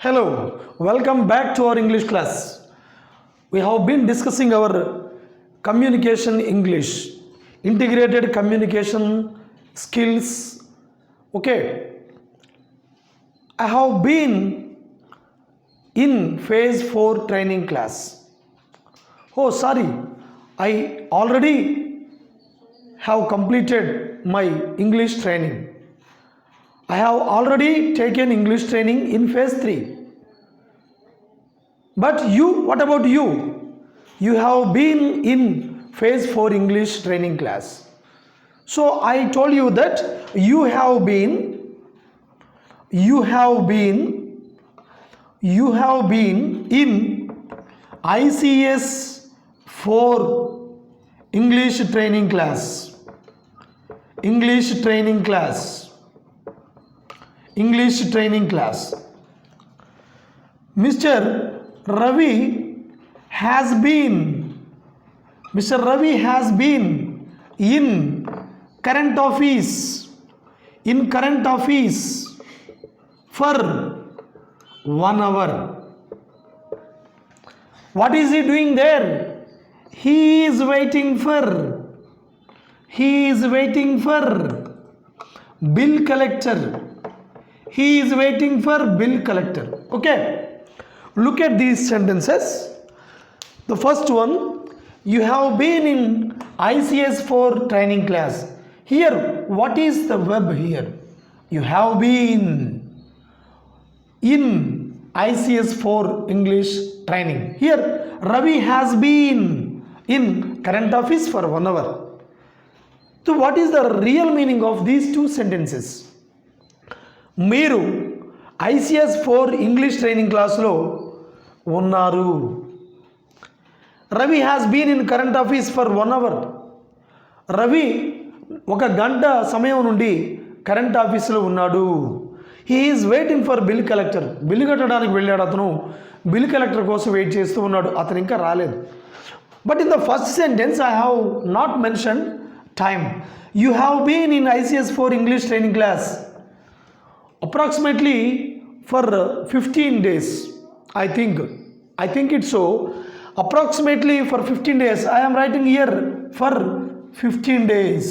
Hello, welcome back to our English class. We have been discussing our communication English, integrated communication skills. Okay, I have been in phase 4 training class. Oh, sorry, I already have completed my English training. I have already taken English training in phase 3. But you, what about you? You have been in phase 4 English training class. So I told you that you have been in ICS 4 English training class. English training class. Mr. Ravi has been in current office for 1 hour. What is he doing there? He is waiting for bill collector. He is waiting for bill collector. Okay. Look at these sentences. The first one, you have been in ICS 4 training class. Here, what is the verb here? You have been in ICS 4 English training. Here, Ravi has been in current office for 1 hour. So, what is the real meaning of these two sentences? మీరు ICS 4 English training క్లాస్లో ఉన్నారు. Ravi has been in current office for 1 hour. Ravi 1 గంట సమయం నుండి current ఆఫీస్లో ఉన్నాడు. He is waiting for bill collector. Bill కట్టడానికి వెళ్ళాడు అతను. బిల్ కలెక్టర్ కోసం వెయిట్ చేస్తూ ఉన్నాడు. అతను ఇంకా రాలేదు. But in the first sentence I have not mention time. You have been in ICS 4 English training class approximately for 15 days. I think it's so. Approximately for 15 days. I am writing here for 15 days.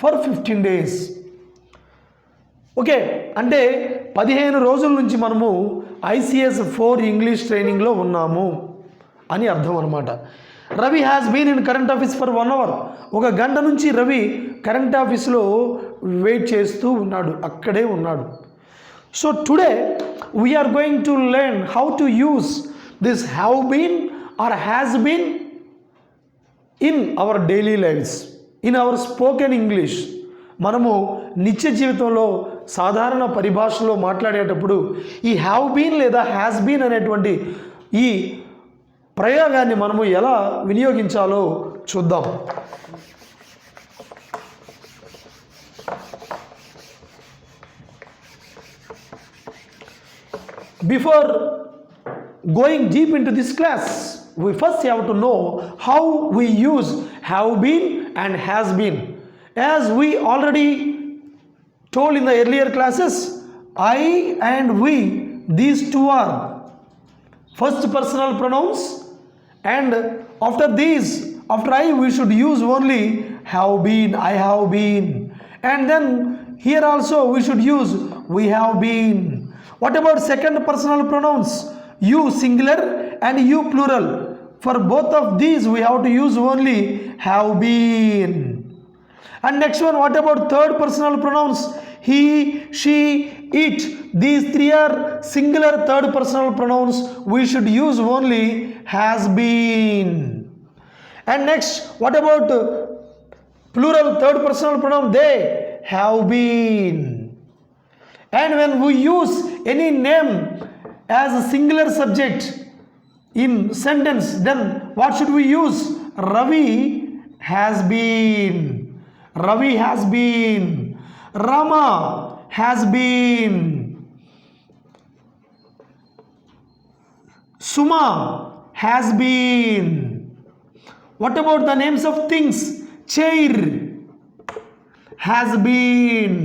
For 15 days. Okay, అంటే 15 రోజుల నుంచి మనము ICS 4 English ట్రైనింగ్లో ఉన్నాము అని అర్థం అనమాట. Ravi has been in current office for 1 hour. 1 గంట నుంచి రవి కరెంట్ ఆఫీస్లో వెయిట్ చేస్తూ ఉన్నాడు, అక్కడే ఉన్నాడు. So today we're going to learn how to use this have been or has been in our daily lifes, in our spoken English. మనము నిత్య జీవితంలో సాధారణ పరిభాషలో మాట్లాడేటప్పుడు ఈ హ్యావ్ బీన్ లేదా హ్యాస్ బీన్ అనేటువంటి ఈ ప్రయోగాన్ని మనము ఎలా వినియోగించాలో చూద్దాం. Before going deep into this class, we first have to know how we use have been and has been. As we already told in the earlier classes, I and we, these two are first personal pronouns, and after I we should use only have been, I have been, and then here also we should use we have been. What about second personal pronouns? You singular and you plural. For both of these we have to use only have been. And next one, what about third personal pronouns? He, she, it. These three are singular third personal pronouns. We should use only has been. And next, what about plural third personal pronoun? They have been. And when we use any name as a singular subject in sentence, then what should we use? Ravi has been. Ravi has been. Rama has been. Suma has been. What about the names of things? Chair has been.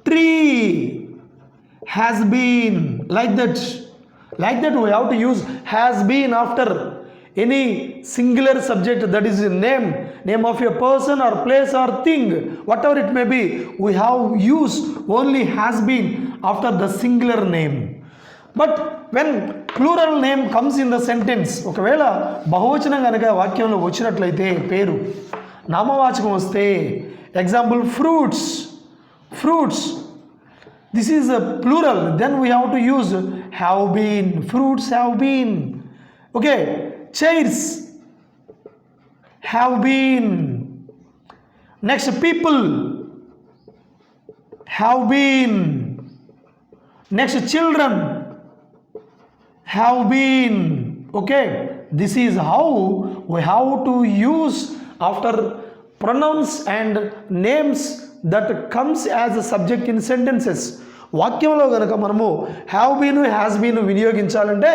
Tree has been, like that we have to use has been after any singular subject, that is a name of a person or place or thing, whatever it may be. We have used only has been after the singular name. But when plural name comes in the sentence, ఒకవేళ బహువచనం కనుక వాక్యంలో వచ్చినట్లయితే, పేరు నామవాచకం వస్తే, example fruits, this is a plural, then we have to use have been, fruits have been. Okay, chairs have been. Next, people have been. Next, children have been. Okay, this is how we have to use after pronouns and names that comes as a subject in sentences. వాక్యంలో కనుక మనము have been has been వినియోగించాలంటే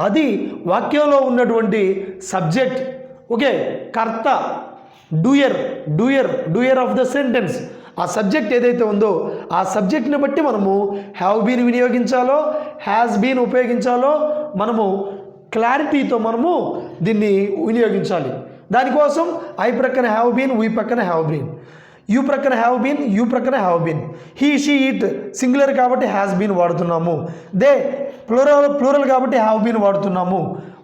అది వాక్యంలో ఉన్నటువంటి subject, okay, కర్త, doer of the sentence, ఆ subject ఏదైతే ఉందో ఆ సబ్జెక్ట్ని బట్టి మనము హ్యావ్ బీన్ వినియోగించాలో హ్యాస్ బీన్ ఉపయోగించాలో మనము క్లారిటీతో మనము దీన్ని వినియోగించాలి. దానికోసం ఐ ప్రక్కన హ్యావ్ బీన్, వీ ప్రక్కన హ్యావ్ బీన్, యూ ప్రక్కన హ్యావ్ బీన్, యూ ప్రక్కన have been, he she it singular కాబట్టి హ్యాస్ బీన్ వాడుతున్నాము, దే ప్లూరల్ కాబట్టి హ్యావ్ బీన్ వాడుతున్నాము,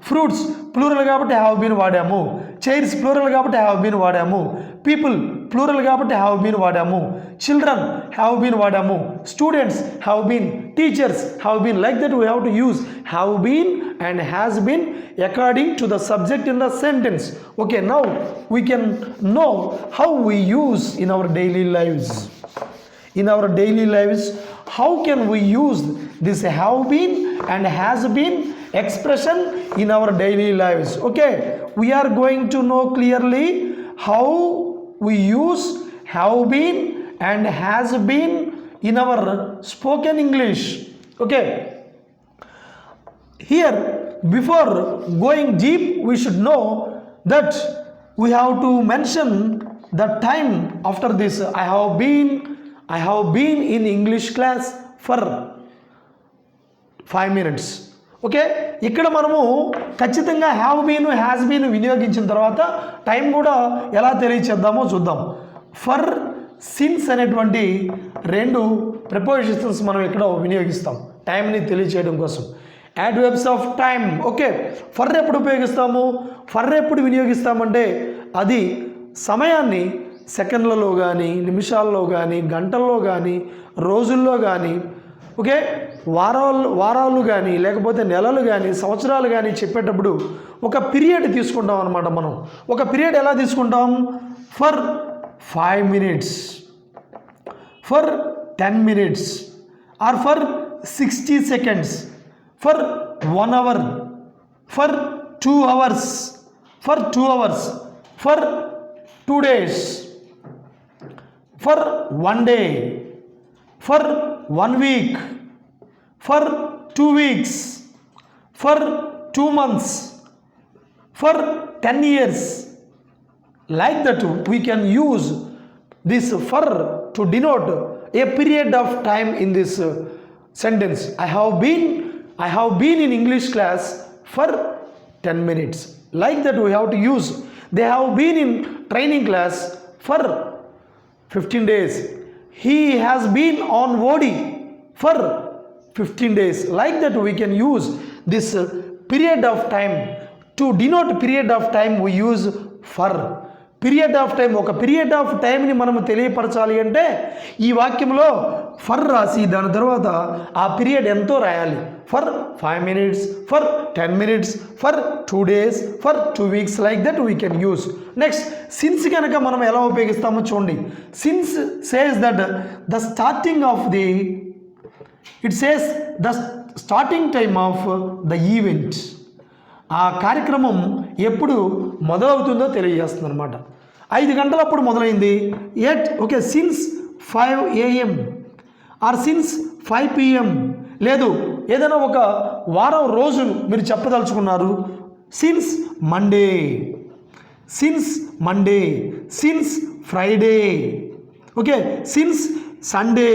ఫ్రూట్స్ ప్లూరల్ కాబట్టి హ్యావ్ బీన్ వాడాము, చైర్స్ ప్లూరల్ కాబట్టి హ్యావ్ బీన్ వాడాము, పీపుల్ ప్లూరల్ కాబట్టి హ్యావ్ బీన్ వాడాము, చిల్డ్రన్ హ్యావ్ బీన్ వాడాము, students have been, teachers have been. Like that we have to use have been and has been according to the subject in the sentence. Okay, now we can know how we use in our daily lives. In our daily lives, how can we use this have been and has been expression in our daily lives? Okay, we are going to know clearly how we use have been and has been in our spoken English. Okay, here before going deep we should know that we have to mention the time after this. I have been in English class for 5 minutes. Okay, ఇక్కడ మనము ఖచ్చితంగా have been has been వినియోగించిన తర్వాత time కూడా ఎలా తెలియచేద్దామో చూద్దాం. For, since అనేటువంటి రెండు ప్రిపోజిషన్స్ మనం ఇక్కడ వినియోగిస్తాం టైంని తెలియచేయడం కోసం. Adverbs of time. Okay, for ఎప్పుడు ఉపయోగిస్తాము, ఫర్ ఎప్పుడు వినియోగిస్తామంటే అది సమయాన్ని సెకండ్లలో కానీ, నిమిషాల్లో కానీ, గంటల్లో కానీ, రోజుల్లో కానీ, ఓకే, వారాలు కానీ, లేకపోతే నెలలు కానీ, సంవత్సరాలు కానీ చెప్పేటప్పుడు ఒక పీరియడ్ తీసుకుంటాం అనమాట. మనం ఒక పీరియడ్ ఎలా తీసుకుంటాం? For 5 minutes, for 10 minutes, or for 60 seconds, for 1 hour, for 2 hours, for 2 hours, for 2 days, for 1 day, for 1 week, for 2 weeks, for 2 months, for 10 years. Like that we can use this for to denote a period of time in this sentence. I have been in English class for 10 minutes. Like that we have to use. They have been in training class for 15 days. He has been on OD for 15 days. Like that we can use this period of time. To denote period of time we use for. Period of time, ఒక period of టైంని మనము తెలియపరచాలి అంటే ఈ వాక్యంలో for రాసి దాని తర్వాత ఆ పీరియడ్ ఎంతో రాయాలి. For 5 minutes, for 10 minutes, for 2 days, for 2 weeks. Like that we can use. Next, since కనుక మనం ఎలా ఉపయోగిస్తామో చూడండి. Since says that the starting of the, it says the starting time of the event. ఆ కార్యక్రమం ఎప్పుడు మొదలవుతుందో తెలియజేస్తుంది అనమాట. 5 గంటలప్పుడు మొదలైంది, okay, since 5 AM or since 5 PM. లేదు, ఏదైనా ఒక వారం రోజులు మీరు చెప్పదలుచుకున్నారు, since Monday, since Friday, okay, since Sunday.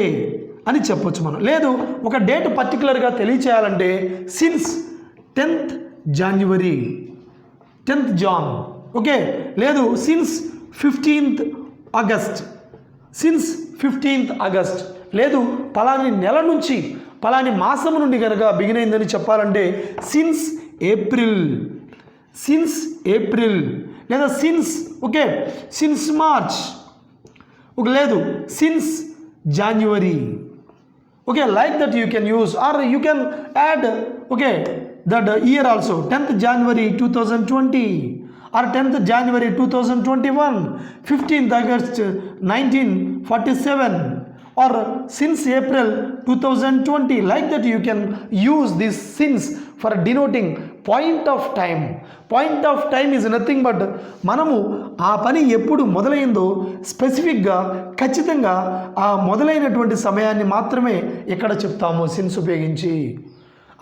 అని చెప్పొచ్చు మనం. లేదు ఒక డేట్ పర్టికులర్గా తెలియచేయాలంటే since 10th January, 10th John. Okay, లేదు since 15th August, since 15th August. లేదు పలాని నెల నుంచి పలాని మాసం నుండి కనుక బిగిన్ అయిందని చెప్పాలంటే సిన్స్ ఏప్రిల్, సిన్స్ ఏప్రిల్. లేదా సిన్స్, ఓకే, సిన్స్ మార్చ్. ఒక లేదు since January. Okay, like that you can use or you can add, okay, that year also 10th January 2020 or 10th January 2021, 15th August 1947 or since April 2020. Like that you can use this since for denoting point of time. Point of time is nothing but మనము ఆ పని ఎప్పుడు మొదలైందో స్పెసిఫిక్గా ఖచ్చితంగా ఆ మొదలైనటువంటి సమయాన్ని మాత్రమే ఇక్కడ చెప్తాము సిన్స్ ఉపయోగించి.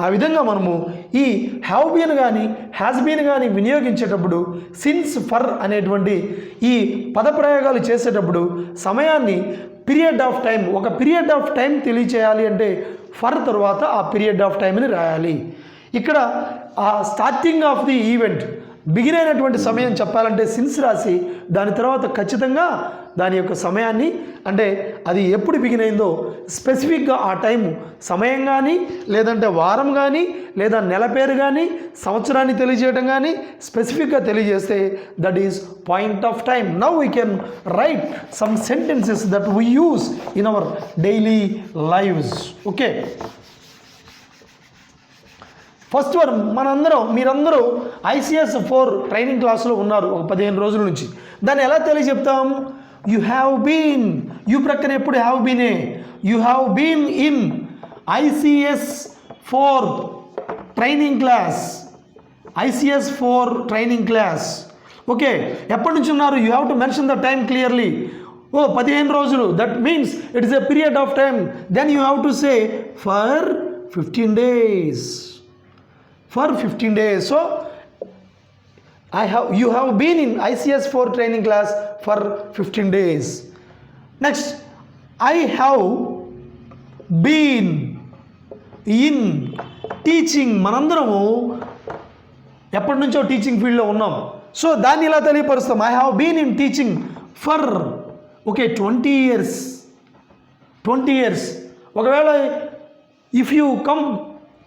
ఆ విధంగా మనము ఈ హ్యావ్ బీన్ కానీ హ్యాస్ బీన్ కానీ వినియోగించేటప్పుడు సిన్స్ ఫర్ అనేటువంటి ఈ పదప్రయోగాలు చేసేటప్పుడు సమయాన్ని పీరియడ్ ఆఫ్ టైం, ఒక పీరియడ్ ఆఫ్ టైం తెలియచేయాలి అంటే ఫర్ తర్వాత ఆ పీరియడ్ ఆఫ్ టైంని రాయాలి. ఇక్కడ ఆ starting of the event begin అయినటువంటి సమయం చెప్పాలంటే సిన్స్ రాసి దాని తర్వాత ఖచ్చితంగా దాని యొక్క సమయాన్ని, అంటే అది ఎప్పుడు బిగిన్ అయిందో స్పెసిఫిక్గా ఆ టైం సమయం కానీ లేదంటే వారం కానీ లేదా నెల పేరు కానీ సంవత్సరాన్ని తెలియజేయడం కానీ స్పెసిఫిక్గా తెలియజేస్తే that is point of time. Now we can write some sentences that we use in our daily lives. Okay, first one మనందరం, మీరందరూ ICS 4 ట్రైనింగ్ క్లాసులో ఉన్నారు ఒక 15 రోజుల నుంచి. దాన్ని ఎలా తెలియజెప్తాం? యు హ్యావ్ బీన్, యు ప్రక్కన ఎప్పుడు have been, you have been in ICS 4 training class, ICS 4 training class. Okay, ఎప్పటి నుంచి ఉన్నారు? You have to mention the time clearly. 15 రోజులు, that means it is a period of time. Then you have to say for 15 days. For 15 days. So you have been in ICS 4 training class for 15 days. Next, I have been in teaching. మనందరము ఎప్పటి నుంచో teaching ఫీల్డ్లో ఉన్నాం. So దాన్ని ఇలా తెలియపరుస్తాం. I have been in teaching for, okay, 20 years. 20 years. ఒకవేళ if you come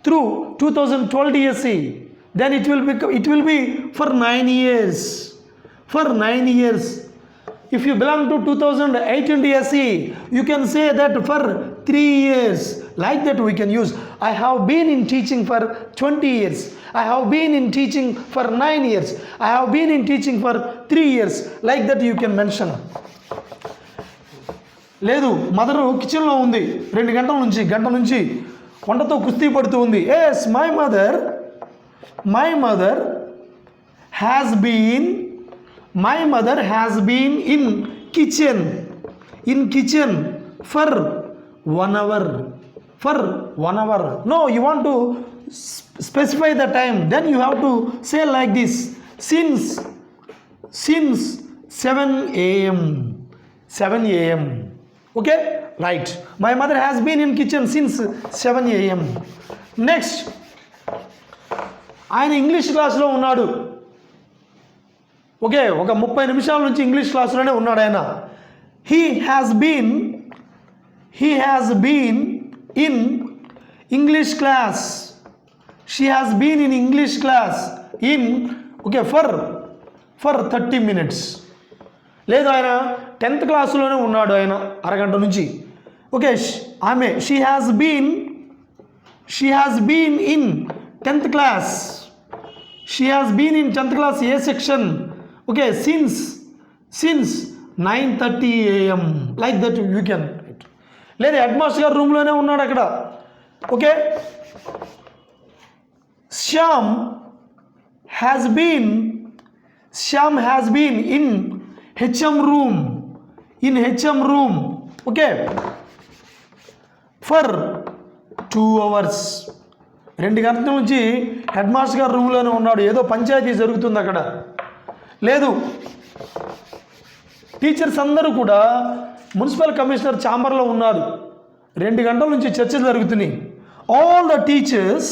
through 2012 DSC, then it will be for 9 years. For 9 years. If you belong to 2018 DSC, you can say that for 3 years. Like that we can use. I have been in teaching for 20 years. I have been in teaching for 9 years. I have been in teaching for 3 years. Like that you can mention. లేదు, mother కిచెన్లో ఉంది 2 గంటల నుంచి వంటతో కుస్తీ పడుతూ ఉంది. Yes, my mother has been in kitchen for 1 hour. No, you want to specify the time, then you have to say like this, since 7 a.m. Okay, right. My mother has been in kitchen since 7 a.m. Next, ఆయన English క్లాస్లో ఉన్నాడు. Okay, ఒక 30 నిమిషాల నుంచి English క్లాస్లోనే ఉన్నాడు ఆయన. He has been in English class. She has been in English class for 30 minutes. లేదు, ఆయన 10th క్లాసులోనే ఉన్నాడు ఆయన అరగంట నుంచి. ఓకే, ఆమె she has been in 10th class. She has been in 10th class A section. Okay, since 9:30 a.m. Like that you can. లేదు, head master గారు రూమ్లోనే ఉన్నాడు అక్కడ. Okay, Shyam has been in HM room. Okay, for 2 hours. 2 గంటల నుంచి head master గారు రూమ్లోనే ఉన్నాడు. ఏదో పంచాయతీ జరుగుతుంది అక్కడ. లేదు, టీచర్స్ అందరూ కూడా మున్సిపల్ కమిషనర్ ఛాంబర్లో ఉన్నారు. 2 గంటల నుంచి చర్చలు జరుగుతున్నాయి. All the teachers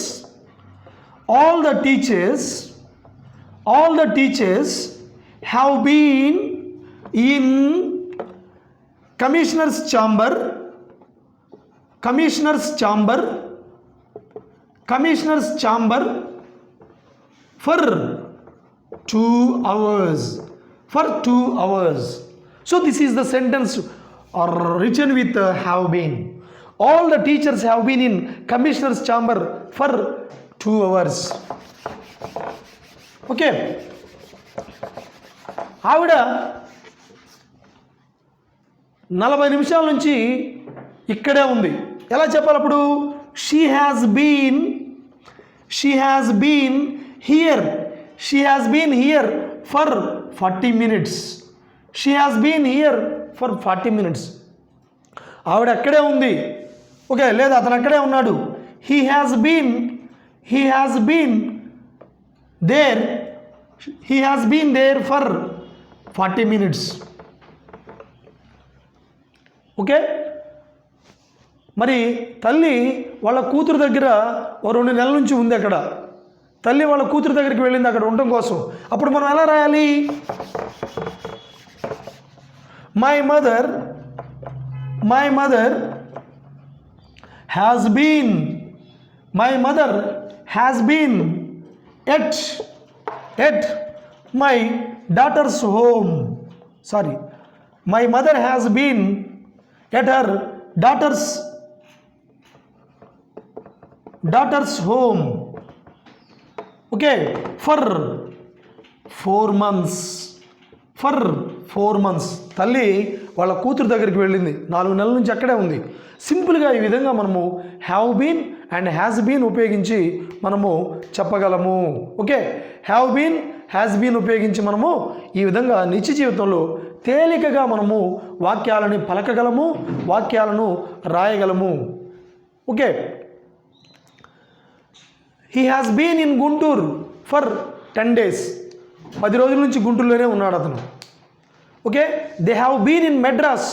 have been in commissioner's chamber for 2 hours. So this is the sentence written with have been. All the teachers have been in commissioner's chamber for 2 hours. Okay. ఆవిడ 40 నిమిషాల నుంచి ఇక్కడే ఉంది. ఎలా చెప్పాలి అప్పుడు? She has been here for 40 minutes. ఆవిడ అక్కడే ఉంది. ఓకే, లేదా అతను అక్కడే ఉన్నాడు. He has been there for 40 minutes. Okay, మరి తల్లి వాళ్ళ కూతురు దగ్గర 2 నెలల నుంచి ఉంది అక్కడ. తల్లి వాళ్ళ కూతురు దగ్గరికి వెళ్ళింది అక్కడ ఉండటం కోసం. అప్పుడు మనం ఎలా రాయాలి? My mother has been at my daughter's home. My mother has been at her daughter's home. Okay, for 4 months. తల్లి వాళ్ళ కూతురు దగ్గరికి వెళ్ళింది. 4 నెలల నుంచి అక్కడే ఉంది. సింపుల్గా ఈ విధంగా మనము have been and has been ఉపయోగించి మనము చెప్పగలము. Okay, have been has been ఉపయోగించి మనము ఈ విధంగా నిత్య జీవితంలో తేలికగా మనము వాక్యాలని పలకగలము, వాక్యాలను రాయగలము. Okay, he has been in Guntur for 10 days. 10 రోజుల నుంచి గుంటూరులోనే ఉన్నాడు అతను. Okay, they have been in Madras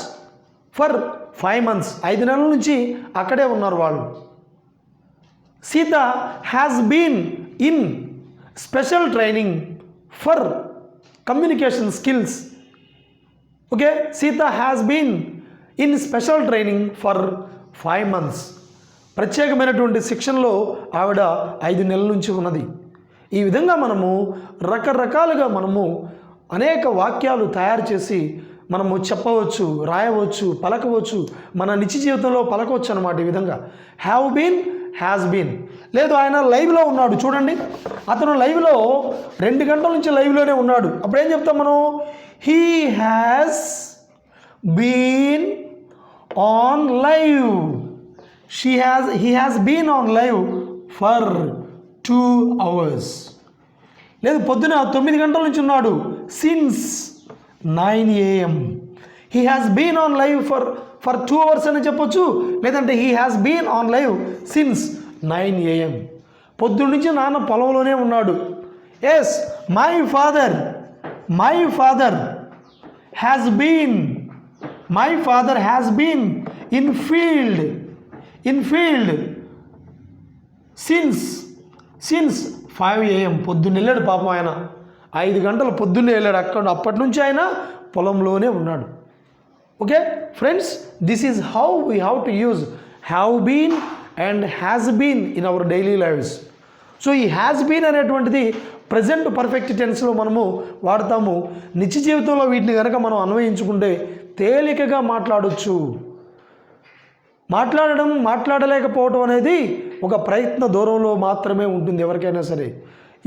for 5 months. 5 నెలల నుంచి అక్కడే ఉన్నారు వాళ్ళు. Sita has been in special training for communication skills. Okay, Sita has been in special training for 5 months. ప్రత్యేకమైనటువంటి శిక్షణలో ఆవిడ 5 నెలల నుంచి ఉన్నది. ఈ విధంగా మనము రకరకాలుగా మనము అనేక వాక్యాలు తయారు చేసి మనము చెప్పవచ్చు, రాయవచ్చు, పలకవచ్చు, మన నిత్య జీవితంలో పలకవచ్చు అన్నమాట. ఈ విధంగా హ్యావ్ బీన్, హ్యాస్ బీన్. లేదు ఆయన లైవ్లో ఉన్నాడు చూడండి, అతను లైవ్లో 2 గంటల నుంచి లైవ్లోనే ఉన్నాడు. అప్పుడు ఏం చెప్తాం మనం? He has been on live. he has been on live for 2 hours. లేదు పొద్దున 9 గంటల నుంచి ఉన్నాడు. since 9 AM. he has been on live for 2 hours అని చెప్పొచ్చు. లేదంటే he has been on live since 9 AM. పొద్దున్న నుంచి నాన్న పొలంలోనే ఉన్నాడు. yes, my father has been in field since 5 AM. పొద్దున్న వెళ్ళాడు పాపం ఆయన. 5 గంటలు పొద్దున్నే వెళ్ళాడు. అప్పటి నుంచి ఆయన పొలంలోనే ఉన్నాడు. Okay friends, this is how we have to use have been and has been in our daily lifes. So ఈ హ్యాస్ బీన్ అనేటువంటిది ప్రజెంట్ పర్ఫెక్ట్ టెన్స్లో మనము వాడతాము. నిత్య జీవితంలో వీటిని కనుక మనం అన్వయించుకుంటే తేలికగా మాట్లాడొచ్చు. మాట్లాడలేకపోవడం అనేది ఒక ప్రయత్న దూరంలో మాత్రమే ఉంటుంది ఎవరికైనా సరే.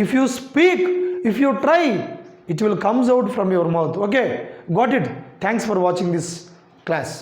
If you speak, if you try, it will comes out from your mouth. Okay, got it. Thanks for watching this class.